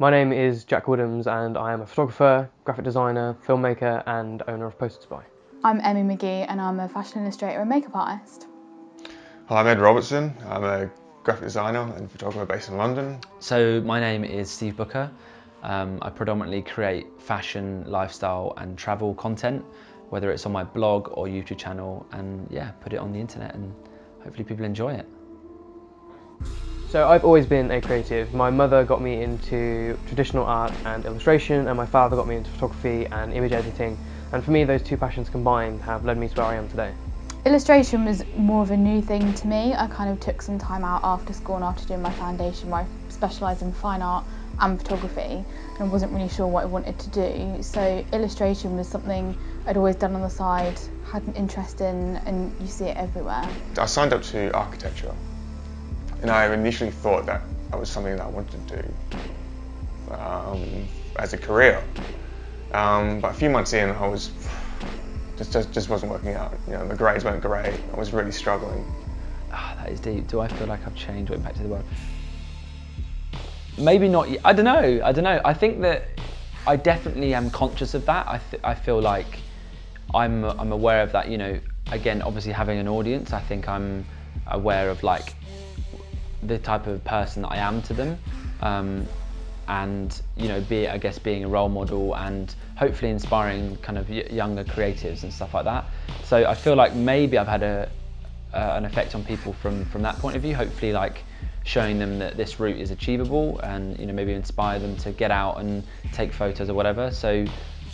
My name is Jack Woodhams and I am a photographer, graphic designer, filmmaker and owner of Poster Spy. I'm Emmie McGee and I'm a fashion illustrator and makeup artist. Hi, I'm Ed Robertson. I'm a graphic designer and photographer based in London. So my name is Steve Booker. I predominantly create fashion, lifestyle and travel content, whether it's on my blog or YouTube channel, and yeah, put it on the internet and hopefully people enjoy it. So I've always been a creative. My mother got me into traditional art and illustration, and my father got me into photography and image editing. And for me, those two passions combined have led me to where I am today. Illustration was more of a new thing to me. I kind of took some time out after school and after doing my foundation where I specialised in fine art and photography and wasn't really sure what I wanted to do. So illustration was something I'd always done on the side, had an interest in, and you see it everywhere. I signed up to architecture, and I initially thought that was something that I wanted to do as a career. But a few months in, I was just wasn't working out. You know, the grades weren't great. I was really struggling. That is deep. Do I feel like I've changed or impacted the world? Maybe not. I don't know. I think that I definitely am conscious of that. I feel like I'm aware of that. You know, again, obviously having an audience, I think I'm aware of like the type of person that I am to them, and you know, I guess being a role model and hopefully inspiring kind of younger creatives and stuff like that. So I feel like maybe I've had an effect on people from that point of view. Hopefully, like showing them that this route is achievable, and you know, maybe inspire them to get out and take photos or whatever. So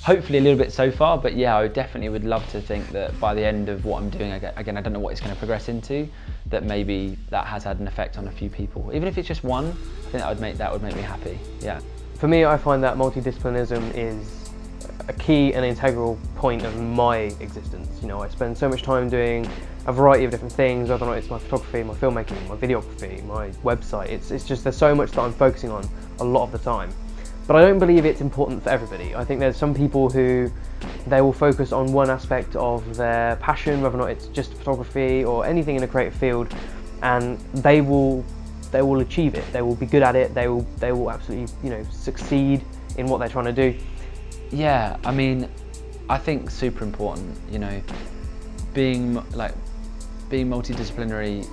hopefully a little bit so far, but yeah, I definitely would love to think that by the end of what I'm doing, again, I don't know what it's going to progress into, that maybe that has had an effect on a few people. Even if it's just one, I think that would make me happy, yeah. For me, I find that multidisciplinism is a key and integral point of my existence. You know, I spend so much time doing a variety of different things, whether or not it's my photography, my filmmaking, my videography, my website. It's just there's so much that I'm focusing on a lot of the time. But I don't believe it's important for everybody. I think there's some people who they will focus on one aspect of their passion, whether or not it's just photography or anything in a creative field, and they will achieve it. They will be good at it. They will absolutely, you know, succeed in what they're trying to do. Yeah, I mean, I think super important. You know, being multidisciplinary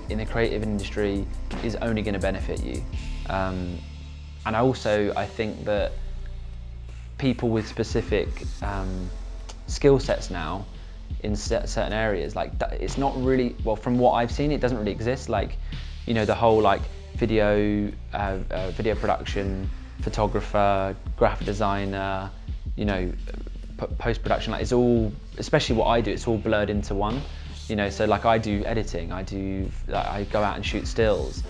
in the creative industry is only going to benefit you. And I think that people with specific skill sets now in certain areas, like it's not really, well, from what I've seen, it doesn't really exist. Like, you know, the whole like video production, photographer, graphic designer, you know, post-production, like it's all, especially what I do, it's all blurred into one. You know, so like I do editing, I go out and shoot stills.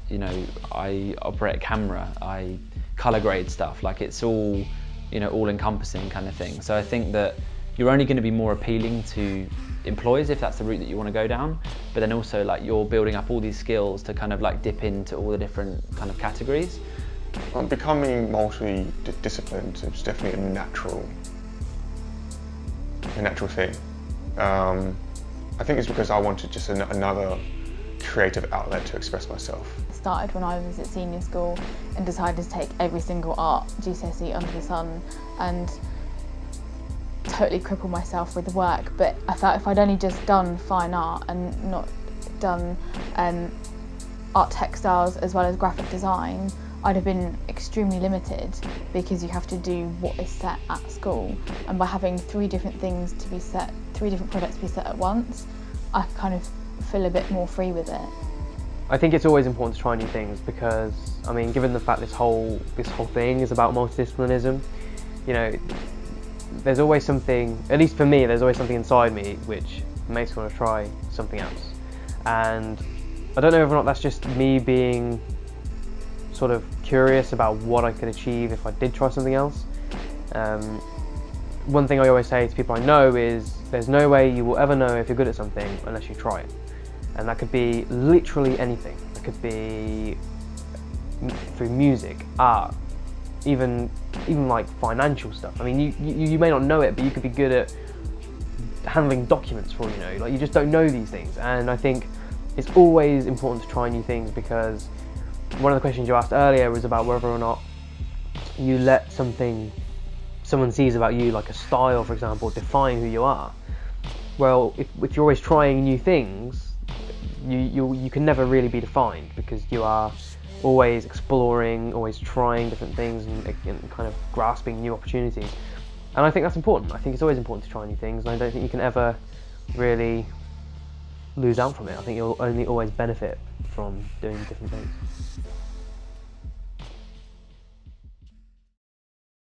You know, I operate a camera, I color grade stuff, like it's all, you know, all encompassing kind of thing. So I think that you're only going to be more appealing to employers if that's the route that you want to go down, but then also like you're building up all these skills to kind of like dip into all the different kind of categories. Well, becoming multi-disciplined is definitely a natural thing. I think it's because I wanted just another creative outlet to express myself. I started when I was at senior school and decided to take every single art GCSE under the sun and totally cripple myself with the work, but I thought if I'd only just done fine art and not done art textiles as well as graphic design, I'd have been extremely limited because you have to do what is set at school, and by having three different products to be set at once, I kind of feel a bit more free with it. I think it's always important to try new things because, I mean, given the fact this whole thing is about multidisciplinism, you know, there's always something, at least for me, there's always something inside me which makes me want to try something else. And I don't know whether or not that's just me being sort of curious about what I could achieve if I did try something else. One thing I always say to people I know is there's no way you will ever know if you're good at something unless you try it. And that could be literally anything. It could be through music, art, even like financial stuff. I mean, you may not know it, but you could be good at handling documents for all you know. Like, you just don't know these things. And I think it's always important to try new things because one of the questions you asked earlier was about whether or not you let something someone sees about you, like a style, for example, define who you are. Well, if you're always trying new things, you can never really be defined, because you are always exploring, always trying different things, and kind of grasping new opportunities. And I think that's important. I think it's always important to try new things, and I don't think you can ever really lose out from it. I think you'll only always benefit from doing different things.